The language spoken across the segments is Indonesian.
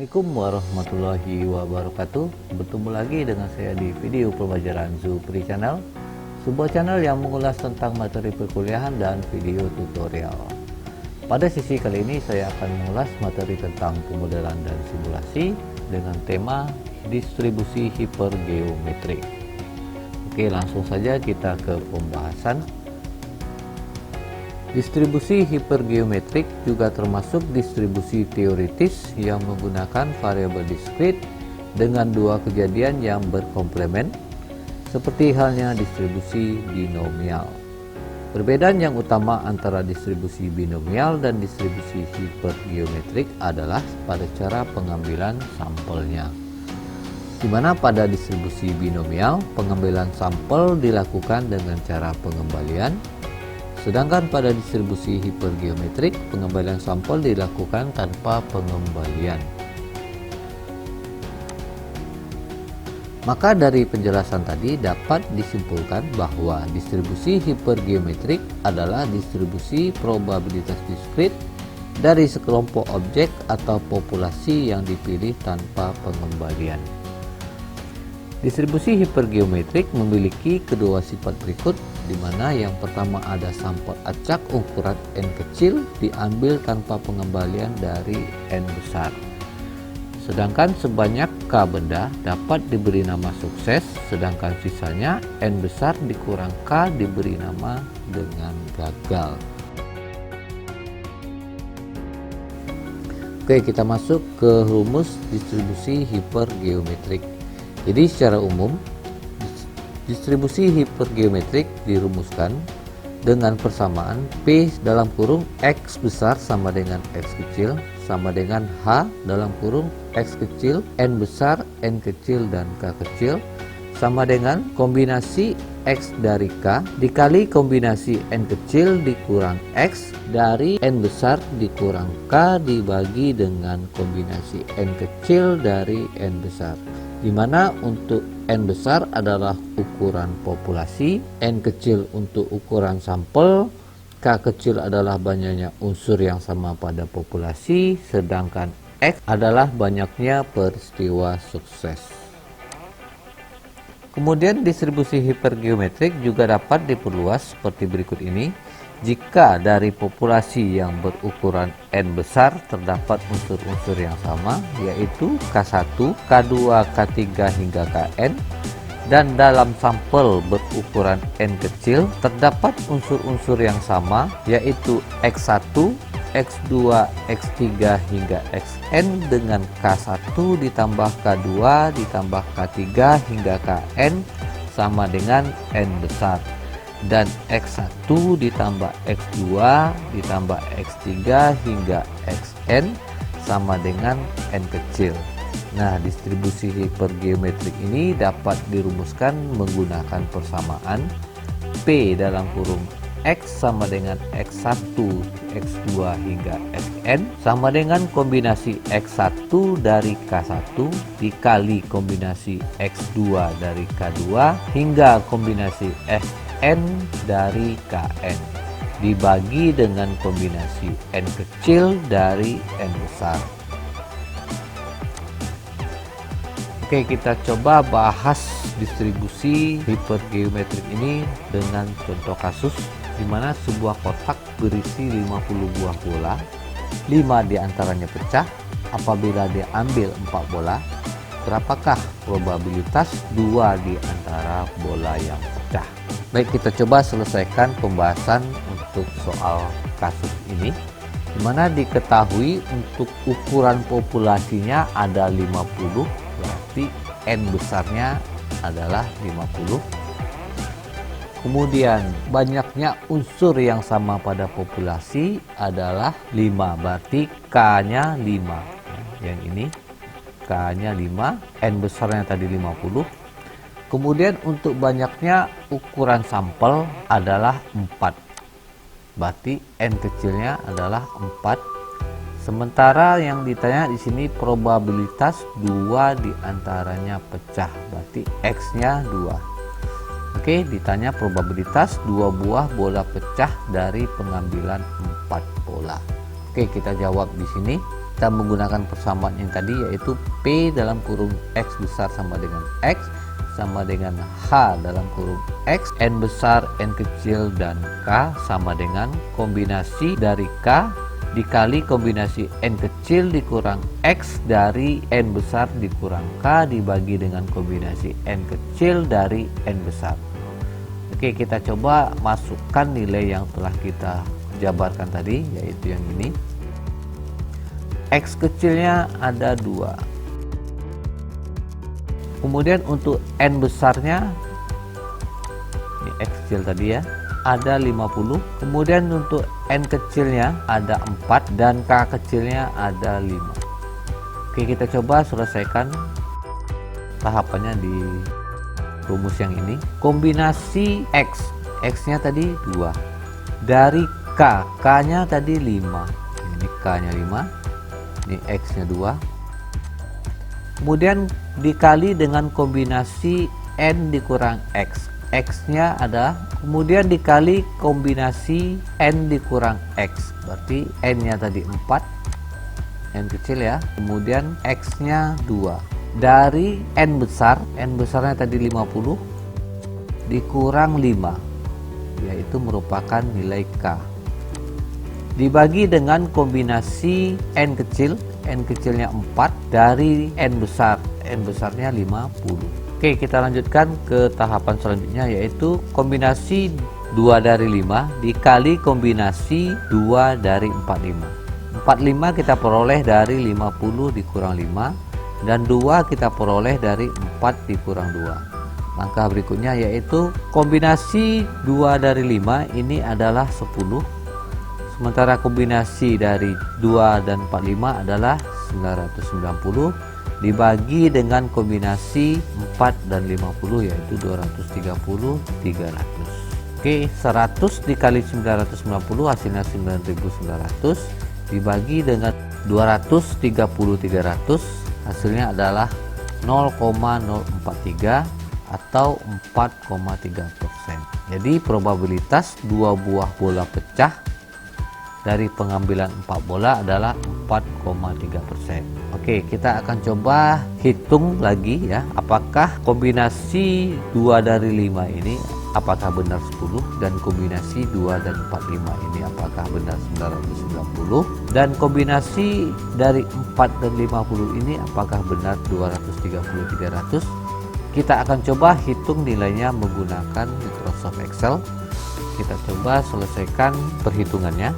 Assalamualaikum warahmatullahi wabarakatuh. Bertemu lagi dengan saya di video pembelajaran Zupri Channel, sebuah channel yang mengulas tentang materi perkuliahan dan video tutorial. Pada sesi kali ini saya akan mengulas materi tentang pemodelan dan simulasi dengan tema distribusi hipergeometrik. Oke, langsung saja kita ke pembahasan. Distribusi hipergeometrik juga termasuk distribusi teoritis yang menggunakan variabel diskrit dengan dua kejadian yang berkomplement, seperti halnya distribusi binomial. Perbedaan yang utama antara distribusi binomial dan distribusi hipergeometrik adalah pada cara pengambilan sampelnya, di mana pada distribusi binomial pengambilan sampel dilakukan dengan cara pengembalian, sedangkan pada distribusi hipergeometrik pengembalian sampel dilakukan tanpa pengembalian. Maka dari penjelasan tadi dapat disimpulkan bahwa distribusi hipergeometrik adalah distribusi probabilitas diskrit dari sekelompok objek atau populasi yang dipilih tanpa pengembalian. Distribusi hipergeometrik memiliki kedua sifat berikut, di mana yang pertama ada sampel acak ukuran n kecil diambil tanpa pengembalian dari n besar. Sedangkan sebanyak k benda dapat diberi nama sukses, sedangkan sisanya n besar dikurang k diberi nama dengan gagal. Oke, kita masuk ke rumus distribusi hipergeometrik. Jadi secara umum distribusi hipergeometrik dirumuskan dengan persamaan P dalam kurung X besar sama dengan X kecil sama dengan H dalam kurung X kecil, N besar, N kecil, dan K kecil sama dengan kombinasi X dari K dikali kombinasi N kecil dikurang X dari N besar dikurang K dibagi dengan kombinasi N kecil dari N besar, di mana untuk N besar adalah ukuran populasi, N kecil untuk ukuran sampel, K kecil adalah banyaknya unsur yang sama pada populasi, sedangkan X adalah banyaknya peristiwa sukses. Kemudian distribusi hipergeometrik juga dapat diperluas seperti berikut ini. Jika dari populasi yang berukuran N besar terdapat unsur-unsur yang sama, yaitu K1, K2, K3 hingga Kn, dan dalam sampel berukuran N kecil terdapat unsur-unsur yang sama, yaitu X1, X2, X3 hingga Xn dengan K1 ditambah K2 ditambah K3 hingga Kn sama dengan N besar, dan X1 ditambah X2 ditambah X3 hingga Xn sama dengan N kecil. Nah, distribusi hipergeometrik ini dapat dirumuskan menggunakan persamaan P dalam kurung X sama dengan X1, X2 hingga Xn sama dengan kombinasi X1 dari K1 dikali kombinasi X2 dari K2 hingga kombinasi Xn dari Kn dibagi dengan kombinasi N kecil dari N besar. Oke, kita coba bahas distribusi hipergeometrik ini dengan contoh kasus, di mana sebuah kotak berisi 50 buah bola, 5 diantaranya pecah. Apabila diambil 4 bola, berapakah probabilitas 2 di antara bola yang pecah? Baik, kita coba selesaikan pembahasan untuk soal kasus ini, di mana diketahui untuk ukuran populasinya ada 50, berarti N besarnya adalah 50. Kemudian banyaknya unsur yang sama pada populasi adalah 5, berarti K-nya 5. Yang ini K-nya 5, N besarnya tadi 50. Kemudian untuk banyaknya ukuran sampel adalah 4, berarti N kecilnya adalah 4. Sementara yang ditanya di sini probabilitas 2 diantaranya pecah, berarti X-nya 2. Oke, ditanya probabilitas 2 buah bola pecah dari pengambilan 4 bola. Oke, kita jawab di sini. kita menggunakan persamaan yang tadi, yaitu P dalam kurung X besar sama dengan X sama dengan H dalam kurung X, N besar, N kecil, dan K sama dengan kombinasi dari K dikali kombinasi N kecil dikurang X dari N besar dikurang K dibagi dengan kombinasi N kecil dari N besar. Oke, kita coba masukkan nilai yang telah kita jabarkan tadi, yaitu yang ini. X kecilnya ada 2. Kemudian untuk N besarnya, ini X kecil tadi ya, ada 50. Kemudian untuk N kecilnya ada 4 dan K kecilnya ada 5. Oke, kita coba selesaikan tahapannya di rumus yang ini. Kombinasi X, X nya tadi 2 dari K, K nya tadi 5, ini K nya 5, ini X nya 2, kemudian dikali dengan kombinasi N dikurang X, X nya ada, kemudian dikali kombinasi N dikurang X, berarti N nya tadi 4, N kecil ya, kemudian X nya 2 dari N besar, N besarnya tadi 50 dikurang 5, yaitu merupakan nilai K, dibagi dengan kombinasi N kecil, N kecilnya 4 dari N besar, N besarnya 50. Oke, kita lanjutkan ke tahapan selanjutnya, yaitu kombinasi 2 dari 5 dikali kombinasi 2 dari 45. 45 kita peroleh dari 50 dikurang 5, dan 2 kita peroleh dari 4 dikurang 2. Langkah berikutnya yaitu kombinasi 2 dari 5 ini adalah 10. Sementara kombinasi dari 2 dan 45 adalah 990 dibagi dengan kombinasi 4 dan 50, yaitu 230, 300. Oke, 100 dikali 990 hasilnya 9900 dibagi dengan 230, 300 hasilnya adalah 0,043 atau 4,3%. Jadi probabilitas 2 buah bola pecah dari pengambilan 4 bola adalah 4,3%. Oke, kita akan coba hitung lagi ya, apakah kombinasi 2 dari 5 ini apakah benar 10, dan kombinasi 2 dan 45 ini apakah benar 990, dan kombinasi dari 4 dan 50 ini apakah benar 230, 300. Kita akan coba hitung nilainya menggunakan Microsoft Excel. Kita coba selesaikan perhitungannya.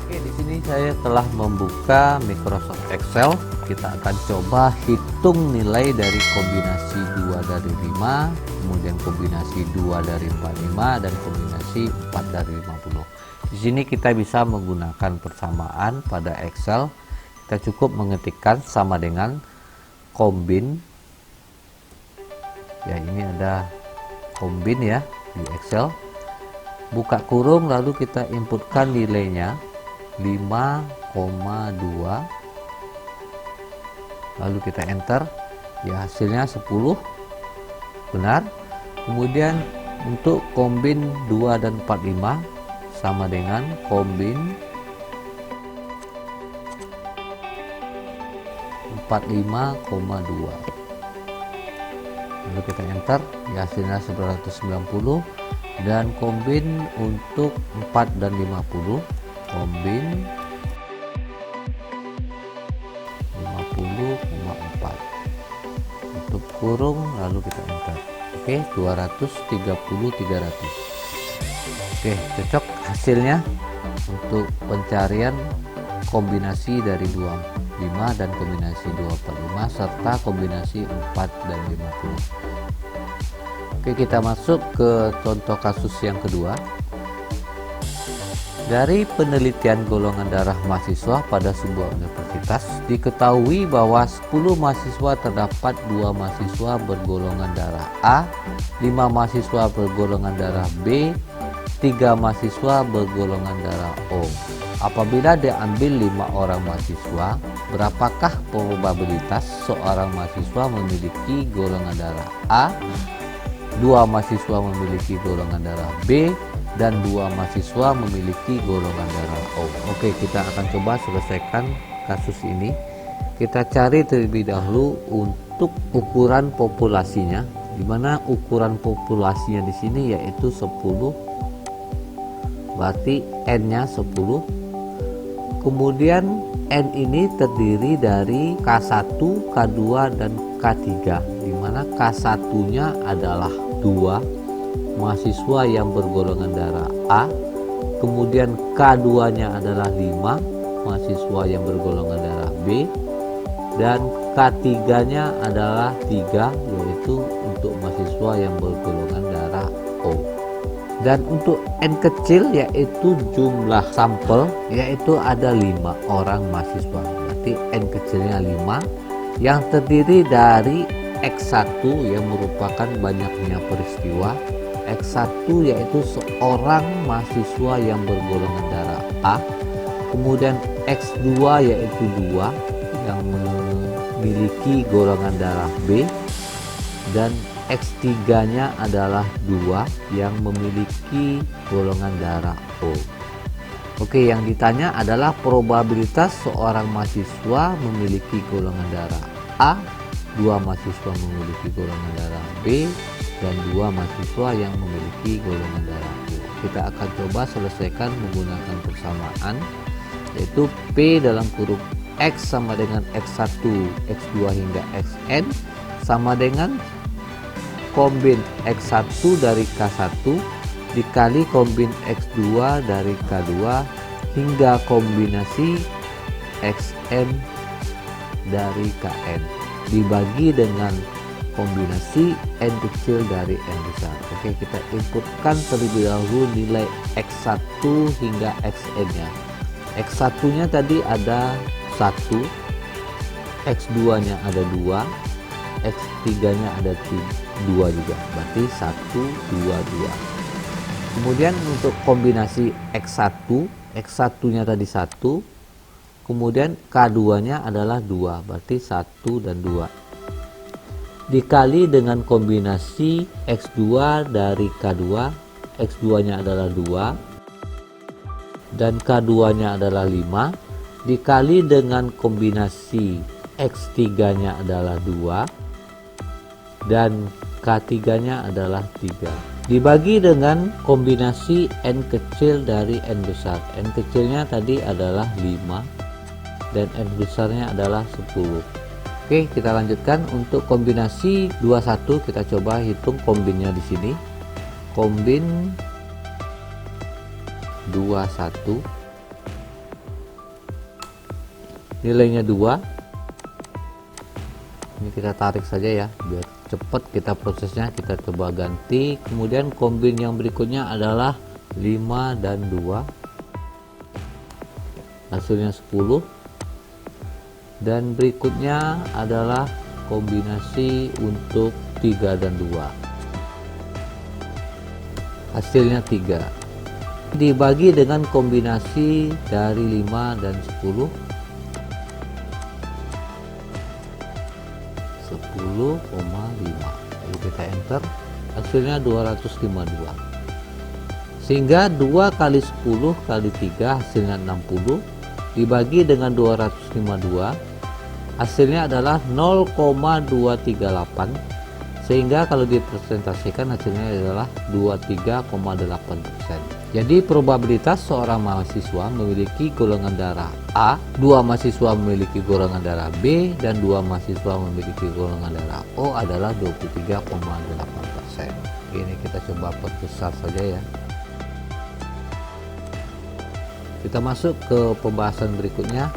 Oke, di sini saya telah membuka Microsoft Excel. Kita akan coba hitung nilai dari kombinasi 2 dari 5, kemudian kombinasi 2 dari 45, dan kombinasi 4 dari 50. Di sini kita bisa menggunakan persamaan pada Excel. Kita cukup mengetikkan sama dengan kombin. Ya, ini ada kombin ya di Excel. Buka kurung, lalu kita inputkan nilainya 5,2, lalu kita enter ya, hasilnya 10 benar. Kemudian untuk kombin 2 dan 45 sama dengan kombin 45,2, lalu kita enter ya, hasilnya 990. Dan kombin untuk 4 dan 50, kombin 50,4, tutup kurung, lalu kita enter. Oke, 230, 300. Oke, cocok hasilnya untuk pencarian kombinasi dari 25 dan kombinasi 245 serta kombinasi 4 dan 50. Oke, kita masuk ke contoh kasus yang kedua. Dari penelitian golongan darah mahasiswa pada sebuah universitas, diketahui bahwa 10 mahasiswa terdapat 2 mahasiswa bergolongan darah A, 5 mahasiswa bergolongan darah B, 3 mahasiswa bergolongan darah O. Apabila diambil 5 orang mahasiswa, berapakah probabilitas seorang mahasiswa memiliki golongan darah A, 2 mahasiswa memiliki golongan darah B, dan 2 mahasiswa memiliki golongan darah O. Oke, kita akan coba selesaikan kasus ini, kita cari terlebih dahulu untuk ukuran populasinya, di mana ukuran populasinya di sini yaitu 10, berarti N-nya 10. Kemudian N ini terdiri dari K1, K2, dan K3, di mana K1-nya adalah 2 mahasiswa yang bergolongan darah A, kemudian K2-nya adalah 5 mahasiswa yang bergolongan darah B, dan K3-nya adalah 3, yaitu untuk mahasiswa yang bergolongan darah O. Dan untuk N kecil yaitu jumlah sampel, yaitu ada 5 orang mahasiswa, berarti N kecilnya 5, yang terdiri dari X1 yang merupakan banyaknya peristiwa, X1 yaitu seorang mahasiswa yang bergolongan darah A, kemudian X2 yaitu 2 yang memiliki golongan darah B, dan X3-nya adalah 2 yang memiliki golongan darah O. Oke, yang ditanya adalah probabilitas seorang mahasiswa memiliki golongan darah A, 2 mahasiswa memiliki golongan darah B, dan 2 mahasiswa yang memiliki golongan darah O. Kita akan coba selesaikan menggunakan persamaan, yaitu P dalam kurung X sama dengan X1, X2 hingga Xn sama dengan kombin X1 dari K1 dikali kombin X2 dari K2 hingga kombinasi Xn dari Kn dibagi dengan kombinasi N kecil dari N besar. Oke, kita inputkan terlebih dahulu nilai X1 hingga Xn nya. X1 nya tadi ada 1, X2 nya ada 2, X3 nya ada 2 juga, berarti 1, 2, 2. Kemudian untuk kombinasi X1, X1 nya tadi 1, kemudian K2 nya adalah 2, berarti 1 dan 2 dikali dengan kombinasi X2 dari K2, X2 nya adalah 2 dan K2 nya adalah 5 dikali dengan kombinasi X3 nya adalah 2 dan K3 nya adalah 3 dibagi dengan kombinasi N kecil dari N besar. N kecilnya tadi adalah 5 dan N besarnya adalah 10. Oke, kita lanjutkan untuk kombinasi 21. Kita coba hitung kombinnya di sini. Kombin 21 nilainya 2. Ini kita tarik saja ya biar cepat kita prosesnya. Kita coba ganti. Kemudian kombin yang berikutnya adalah 5 dan 2, hasilnya 10. Dan berikutnya adalah kombinasi untuk 3 dan 2, hasilnya 3 dibagi dengan kombinasi dari 5 dan 10, 10,5. Lalu kita enter, hasilnya 252. Sehingga 2 kali 10 kali 3 hasilnya 60 dibagi dengan 252, hasilnya adalah 0,238, sehingga kalau dipresentasikan hasilnya adalah 23,8%. Jadi probabilitas seorang mahasiswa memiliki golongan darah A, 2 mahasiswa memiliki golongan darah B, dan 2 mahasiswa memiliki golongan darah O adalah 23,8%. Ini kita coba perbesar saja ya. Kita masuk ke pembahasan berikutnya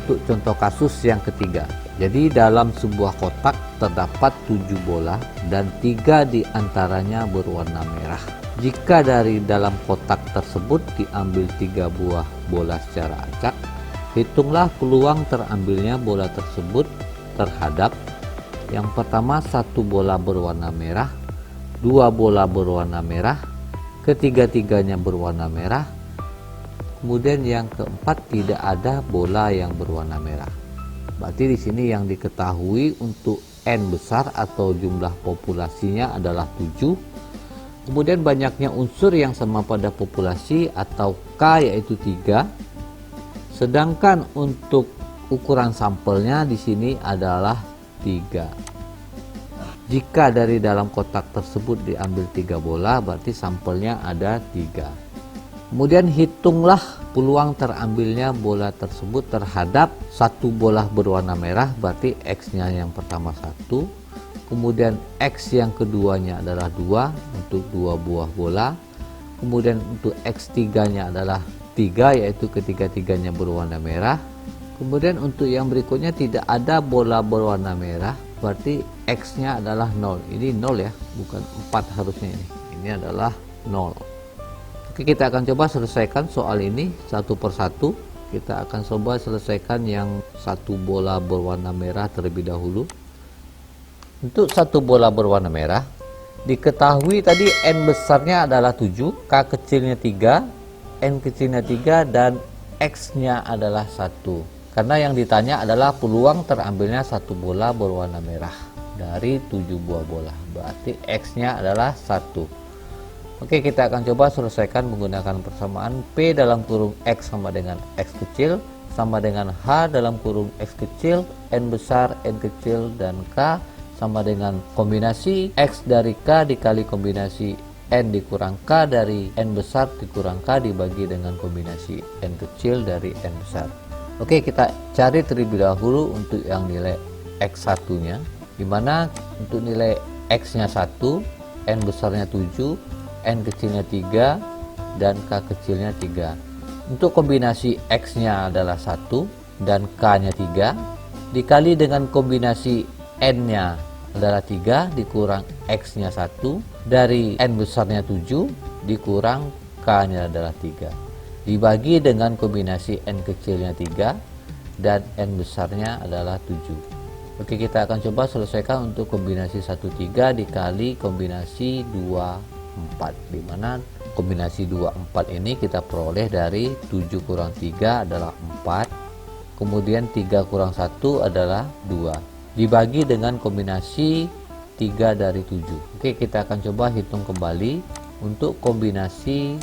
untuk contoh kasus yang ketiga. Jadi dalam sebuah kotak terdapat 7 bola dan 3 diantaranya berwarna merah. Jika dari dalam kotak tersebut diambil 3 buah bola secara acak, hitunglah peluang terambilnya bola tersebut terhadap yang pertama 1 bola berwarna merah, 2 bola berwarna merah, ketiga-tiganya berwarna merah, kemudian yang keempat tidak ada bola yang berwarna merah. Berarti di sini yang diketahui untuk N besar atau jumlah populasinya adalah 7. Kemudian banyaknya unsur yang sama pada populasi atau K yaitu 3. Sedangkan untuk ukuran sampelnya di sini adalah 3. Jika dari dalam kotak tersebut diambil 3 bola, berarti sampelnya ada 3. Kemudian hitunglah peluang terambilnya bola tersebut terhadap satu bola berwarna merah, berarti X-nya yang pertama 1. Kemudian X yang keduanya adalah 2 untuk 2 buah bola. Kemudian untuk X3-nya adalah 3, yaitu ketiga-tiganya berwarna merah. Kemudian untuk yang berikutnya tidak ada bola berwarna merah, berarti X-nya adalah 0. Ini 0 ya, bukan 4 harusnya ini. Ini adalah 0. Oke, kita akan coba selesaikan soal ini satu persatu. Kita akan coba selesaikan yang satu bola berwarna merah terlebih dahulu. Untuk satu bola berwarna merah, diketahui tadi N besarnya adalah 7, K kecilnya 3, N kecilnya 3, dan X-nya adalah 1. Karena yang ditanya adalah peluang terambilnya satu bola berwarna merah dari 7 buah bola. Berarti X-nya adalah 1. Oke, kita akan coba selesaikan menggunakan persamaan P dalam kurung X sama dengan X kecil sama dengan H dalam kurung X kecil, N besar, N kecil, dan K sama dengan kombinasi X dari K dikali kombinasi N dikurang K dari N besar dikurang K dibagi dengan kombinasi N kecil dari N besar. Oke, kita cari terlebih dahulu untuk yang nilai X1 nya, dimana untuk nilai X nya 1, N besarnya 7, N kecilnya 3, dan K kecilnya 3. Untuk kombinasi X nya adalah 1 dan K nya 3 dikali dengan kombinasi N nya adalah 3 dikurang X nya 1 dari N besarnya 7 dikurang K nya adalah 3 dibagi dengan kombinasi N kecilnya 3 dan N besarnya adalah 7. Oke, kita akan coba selesaikan untuk kombinasi 1, 3 dikali kombinasi 2, 4, dimana kombinasi 2, 4 ini kita peroleh dari 7 kurang 3 adalah 4, kemudian 3 kurang 1 adalah 2 dibagi dengan kombinasi 3 dari 7. Oke, kita akan coba hitung kembali untuk kombinasi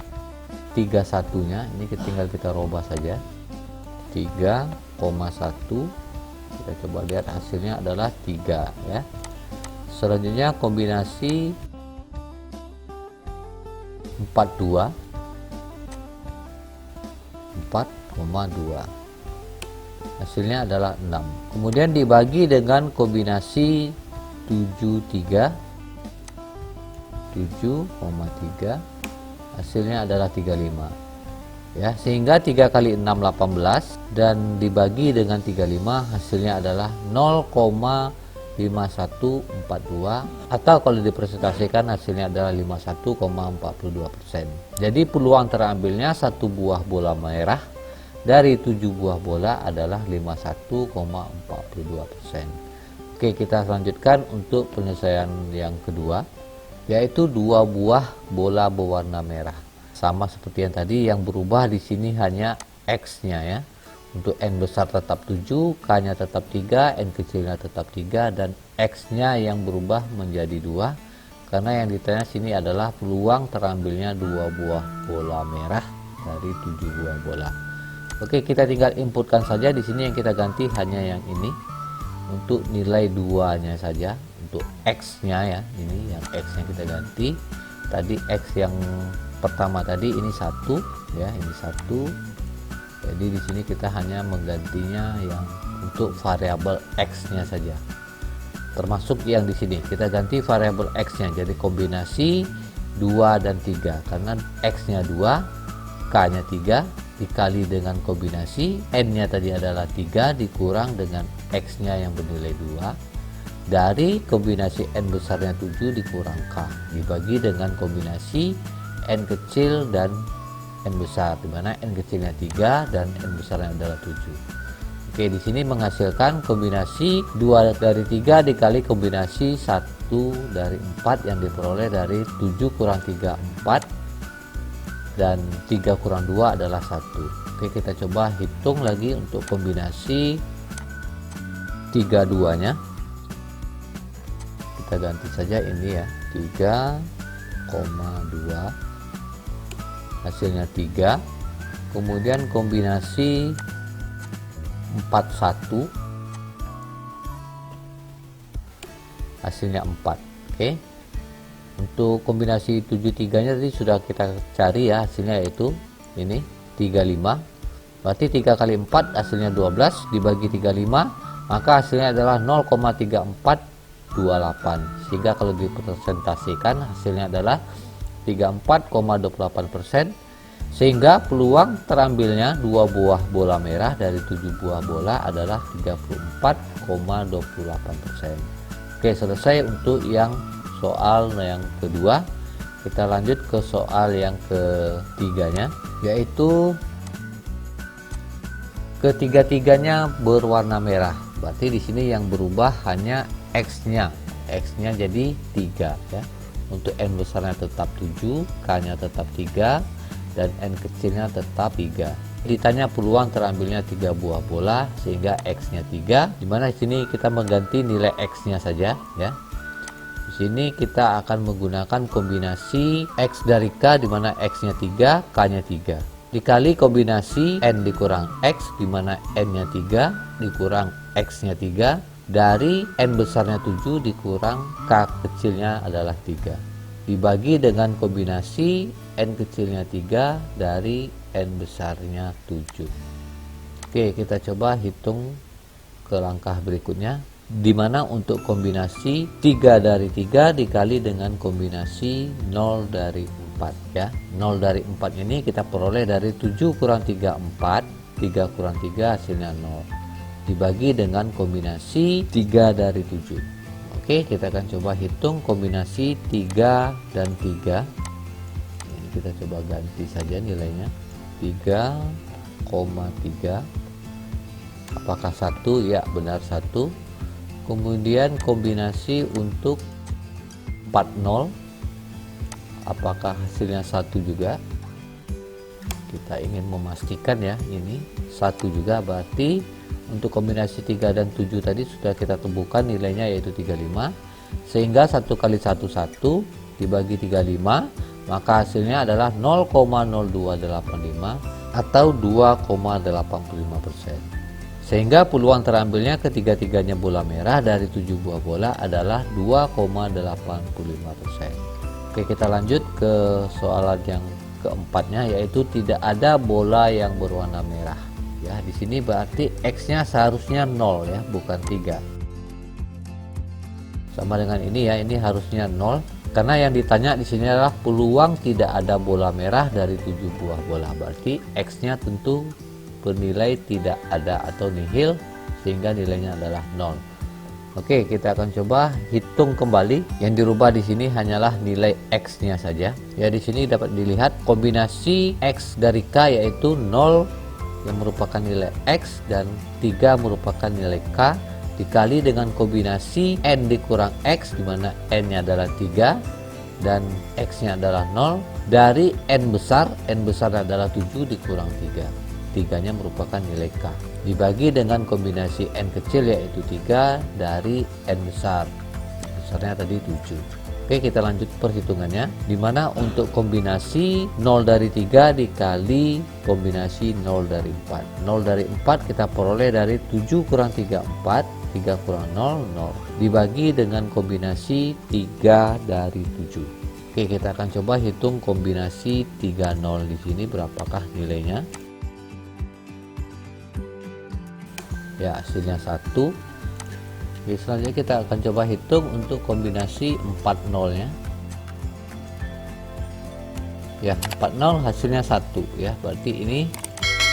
3 satunya. Ini tinggal kita rubah saja 3,1. Kita coba lihat hasilnya adalah 3 ya. Selanjutnya kombinasi 4,2 hasilnya adalah 6. Kemudian dibagi dengan kombinasi 7,3 hasilnya adalah 35 ya, sehingga 3 kali 6 18 dan dibagi dengan 35 hasilnya adalah 0,5142 atau kalau dipresentasikan hasilnya adalah 51,42%. Jadi peluang terambilnya satu buah bola merah dari 7 buah bola adalah 51,42%. Oke, kita lanjutkan untuk penyelesaian yang kedua, yaitu 2 buah bola berwarna merah. Sama seperti yang tadi, yang berubah di sini hanya X-nya ya. Untuk N besar tetap 7, K-nya tetap 3, N kecilnya tetap 3, dan X-nya yang berubah menjadi 2. Karena yang ditanya sini adalah peluang terambilnya 2 buah bola merah dari 7 buah bola. Oke, kita tinggal inputkan saja. Di sini yang kita ganti hanya yang ini. Untuk nilai 2-nya saja. Untuk X-nya ya, ini yang X-nya kita ganti. Tadi X yang pertama tadi ini 1 ya, ini 1. Jadi di sini kita hanya menggantinya yang untuk variabel X-nya saja. Termasuk yang di sini kita ganti variabel X-nya jadi kombinasi 2 dan 3 karena X-nya 2, K-nya 3 dikali dengan kombinasi N-nya tadi adalah 3 dikurang dengan X-nya yang bernilai 2 dari kombinasi N besarnya 7 dikurang K dibagi dengan kombinasi N kecil dan N besar, dimana N kecilnya 3 dan N besarnya adalah 7. Oke, di sini menghasilkan kombinasi 2 dari 3 dikali kombinasi 1 dari 4 yang diperoleh dari 7 kurang 3 4 dan 3 kurang 2 adalah 1. Oke, kita coba hitung lagi untuk kombinasi 32 nya. Kita ganti saja ini ya, 3,2 hasilnya 3. Kemudian kombinasi 41, hasilnya 4. Oke. Untuk kombinasi 73 nya tadi sudah kita cari ya, hasilnya yaitu ini 35. Berarti 3 kali 4 hasilnya 12 dibagi 35, maka hasilnya adalah 0,3428. Sehingga kalau dipresentasikan hasilnya adalah 34,28%. Sehingga peluang terambilnya 2 buah bola merah dari 7 buah bola adalah 34,28%. Oke, selesai untuk yang soal yang kedua. Kita lanjut ke soal yang ketiganya, yaitu ketiga-tiganya berwarna merah. Berarti di sini yang berubah hanya X-nya. X-nya jadi 3 ya. Untuk N besarnya tetap 7, K-nya tetap 3, dan N kecilnya tetap 3. Ditanya peluang terambilnya 3 buah bola sehingga X-nya 3, dimana di sini kita mengganti nilai X-nya saja ya. Di sini kita akan menggunakan kombinasi X dari K, dimana X-nya 3, K-nya 3. Dikali kombinasi N dikurang X, dimana N-nya 3 dikurang X-nya 3, dari N besarnya 7 dikurang K kecilnya adalah 3. Dibagi dengan kombinasi N kecilnya 3 dari N besarnya 7. Oke, kita coba hitung ke langkah berikutnya, dimana untuk kombinasi 3 dari 3 dikali dengan kombinasi 0 dari 4 ya. 0 dari 4 ini kita peroleh dari 7 kurang 3 4, 3 kurang 3 hasilnya 0, dibagi dengan kombinasi 3 dari 7. Oke, kita akan coba hitung kombinasi 3 dan 3. Ini kita coba ganti saja nilainya. 3,3. Apakah 1? Ya, benar 1. Kemudian kombinasi untuk 40. Apakah hasilnya 1 juga? Kita ingin memastikan ya, ini 1 juga. Berarti untuk kombinasi 3 dan 7 tadi sudah kita temukan nilainya yaitu 35. Sehingga 1 kali 1 1 dibagi 35, maka hasilnya adalah 0,0285 atau 2,85%. Sehingga peluang terambilnya ketiga-tiganya bola merah dari 7 buah bola adalah 2,85%. Oke, kita lanjut ke soalan yang keempatnya, yaitu tidak ada bola yang berwarna merah. Ya, di sini berarti X-nya seharusnya 0 ya, bukan 3. Sama dengan ini ya, ini harusnya 0 karena yang ditanya di sini adalah peluang tidak ada bola merah dari 7 buah bola. Berarti X-nya tentu bernilai tidak ada atau nihil, sehingga nilainya adalah 0. Oke, kita akan coba hitung kembali. Yang dirubah di sini hanyalah nilai X-nya saja. Ya, di sini dapat dilihat kombinasi X dari K yaitu 0 yang merupakan nilai X dan 3 merupakan nilai K, dikali dengan kombinasi N dikurang X, di mana N-nya adalah 3 dan X-nya adalah 0, dari N besar adalah 7 dikurang 3. 3-nya merupakan nilai K, dibagi dengan kombinasi N kecil yaitu 3 dari N besar. Besarnya tadi 7. Oke, kita lanjut perhitungannya, dimana untuk kombinasi 0 dari 3 dikali kombinasi 0 dari 4. 0 dari 4 kita peroleh dari 7 kurang 3 4, 3 kurang 0 0, dibagi dengan kombinasi 3 dari 7. Oke, kita akan coba hitung kombinasi 3 0 di sini berapakah nilainya. Ya, hasilnya 1. Oke, selanjutnya kita akan coba hitung untuk kombinasi 40 nya. Ya, 40 hasilnya 1 ya. Berarti ini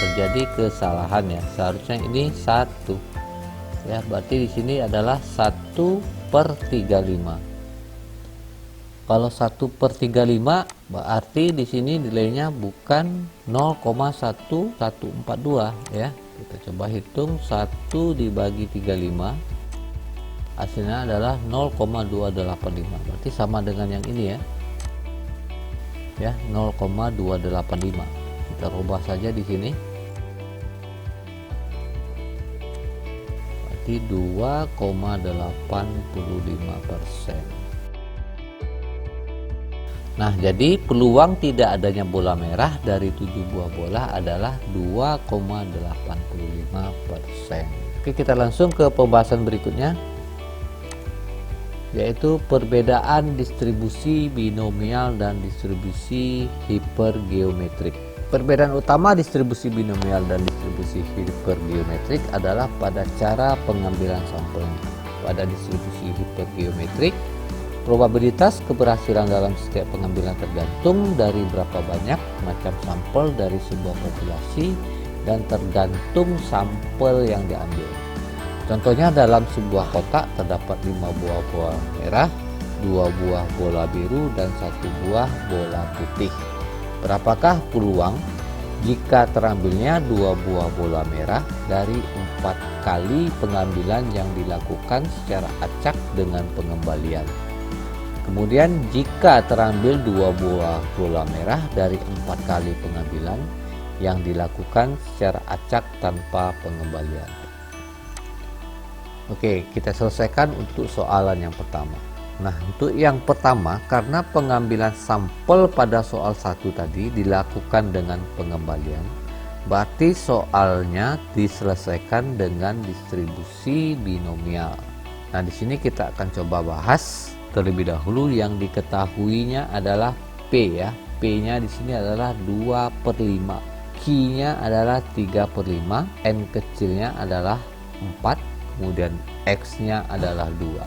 terjadi kesalahan ya. Seharusnya ini 1. Ya, berarti di sini adalah 1/35. Kalau 1/35 berarti di sini nilainya bukan 0,1142 ya. Kita coba hitung 1 dibagi 35, hasilnya adalah 0,285. Berarti sama dengan yang ini ya. Ya, 0,285. Kita rubah saja di sini. Berarti 2,85%. Nah, jadi peluang tidak adanya bola merah dari 7 buah bola adalah 2,85%. Oke, kita langsung ke pembahasan berikutnya, yaitu perbedaan distribusi binomial dan distribusi hipergeometrik. Perbedaan utama distribusi binomial dan distribusi hipergeometrik adalah pada cara pengambilan sampel. Pada distribusi hipergeometrik, probabilitas keberhasilan dalam setiap pengambilan tergantung dari berapa banyak macam sampel dari sebuah populasi dan tergantung sampel yang diambil. Contohnya, dalam sebuah kotak terdapat 5 buah bola merah, 2 buah bola biru, dan 1 buah bola putih. Berapakah peluang jika terambilnya 2 buah bola merah dari 4 kali pengambilan yang dilakukan secara acak dengan pengembalian? Kemudian, jika terambil 2 buah bola merah dari 4 kali pengambilan yang dilakukan secara acak tanpa pengembalian. Oke, kita selesaikan untuk soalan yang pertama. Nah, untuk yang pertama, karena pengambilan sampel pada soal 1 tadi dilakukan dengan pengembalian, berarti soalnya diselesaikan dengan distribusi binomial. Nah, di sini kita akan coba bahas terlebih dahulu yang diketahuinya adalah P ya. P-nya di sini adalah 2/5. Q-nya adalah 3/5, N kecilnya adalah 4, kemudian X-nya adalah 2.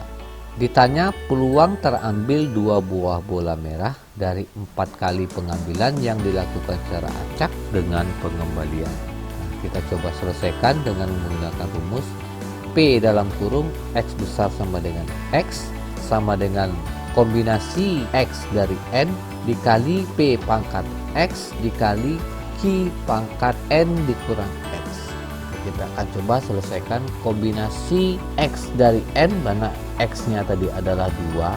Ditanya peluang terambil 2 buah bola merah dari 4 kali pengambilan yang dilakukan secara acak dengan pengembalian. Nah, kita coba selesaikan dengan menggunakan rumus P dalam kurung X besar sama dengan X sama dengan kombinasi X dari N dikali P pangkat X dikali Q pangkat N dikurang X. Kita akan coba selesaikan kombinasi X dari N, mana X-nya tadi adalah 2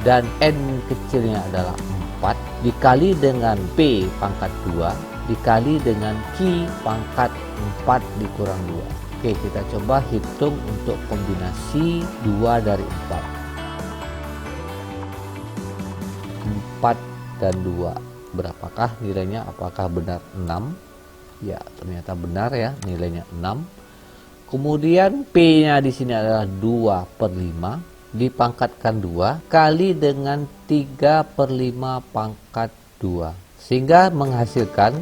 dan N kecilnya adalah 4 dikali dengan P pangkat 2 dikali dengan Q pangkat 4 dikurang 2. Oke, kita coba hitung untuk kombinasi 2 dari 4 dan 2. Berapakah nilainya? Apakah benar 6? Ya, ternyata benar ya, nilainya 6. Kemudian P-nya di sini adalah 2/5 dipangkatkan 2 kali dengan 3/5 pangkat 2. Sehingga menghasilkan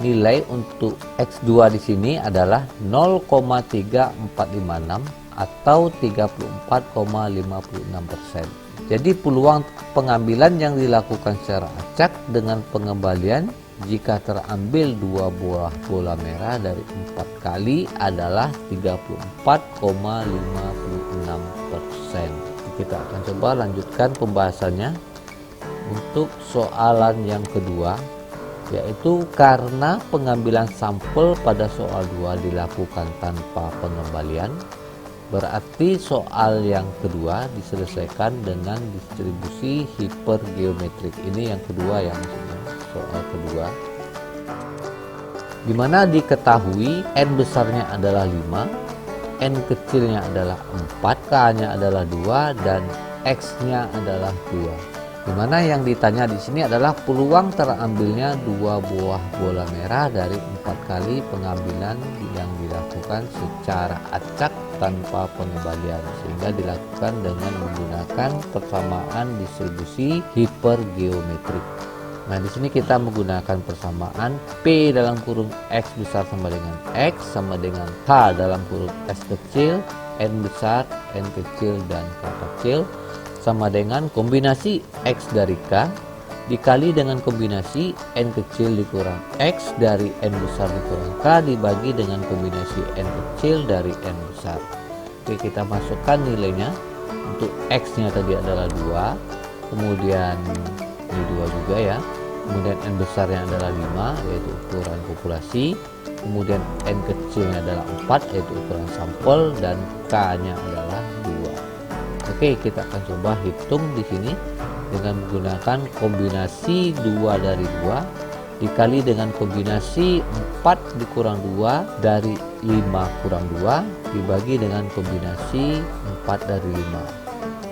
nilai untuk X2 di sini adalah 0,3456 atau 34,56%. Jadi peluang pengambilan yang dilakukan secara acak dengan pengembalian jika terambil 2 buah bola merah dari 4 kali adalah 34,56%. Kita akan coba lanjutkan pembahasannya untuk soalan yang kedua, yaitu karena pengambilan sampel pada soal 2 dilakukan tanpa pengembalian, berarti soal yang kedua diselesaikan dengan distribusi hipergeometrik. Ini yang kedua ya, maksudnya soal kedua, dimana diketahui N besarnya adalah 5, N kecilnya adalah 4, K-nya adalah 2 dan X-nya adalah 2. Dimana yang ditanya di sini adalah peluang terambilnya 2 buah bola merah dari 4 kali pengambilan yang dilakukan secara acak tanpa pengembalian, sehingga dilakukan dengan menggunakan persamaan distribusi hipergeometrik. Nah, di sini kita menggunakan persamaan P dalam kurung X besar sama dengan X sama dengan H dalam kurung S kecil, N besar, N kecil, dan K kecil sama dengan kombinasi X dari K dikali dengan kombinasi N kecil dikurang X dari N besar dikurang K dibagi dengan kombinasi N kecil dari N besar. Oke, kita masukkan nilainya. Untuk X-nya tadi adalah 2, kemudian ini 2 juga ya, kemudian N besarnya adalah 5 yaitu ukuran populasi, kemudian N kecilnya adalah 4 yaitu ukuran sampel, dan K-nya adalah 2. Oke, kita akan coba hitung di sini dengan menggunakan kombinasi 2 dari 2 dikali dengan kombinasi 4 dikurang 2 dari 5 kurang 2 dibagi dengan kombinasi 4 dari 5.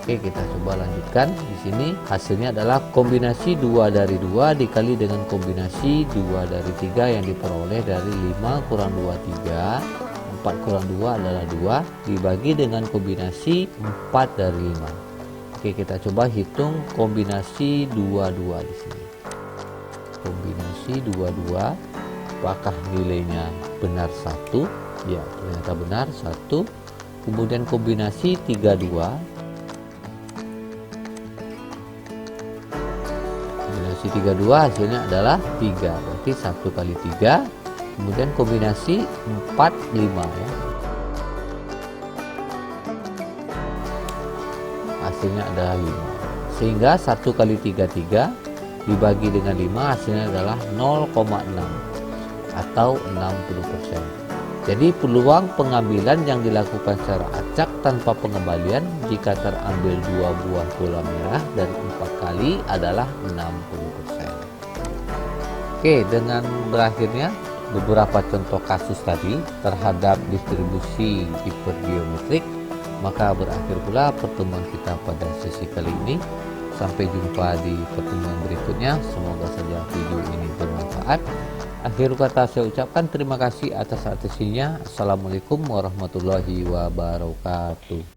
Oke, kita coba lanjutkan. Di sini hasilnya adalah kombinasi 2 dari 2 dikali dengan kombinasi 2 dari 3 yang diperoleh dari 5 kurang 2, 3. 4 kurang 2 adalah 2 dibagi dengan kombinasi 4 dari 5. Oke, kita coba hitung kombinasi 22 di sini. Kombinasi 22, apakah nilainya benar 1? Ya, ternyata benar 1. Kemudian kombinasi 32. Kombinasi 32 hasilnya adalah 3, berarti 1 kali 3. Kemudian kombinasi 4, 5 ya. Hasilnya adalah 5. Sehingga 1 kali 3, 3 dibagi dengan 5 hasilnya adalah 0,6 atau 60%. Jadi peluang pengambilan yang dilakukan secara acak tanpa pengembalian jika terambil 2 buah bola merah dan 4 kali adalah 60%. Oke, dengan berakhirnya beberapa contoh kasus tadi terhadap distribusi hipergeometrik, maka berakhir pula pertemuan kita pada sesi kali ini. Sampai jumpa di pertemuan berikutnya. Semoga saja video ini bermanfaat. Akhir kata saya ucapkan terima kasih atas atensinya. Assalamualaikum warahmatullahi wabarakatuh.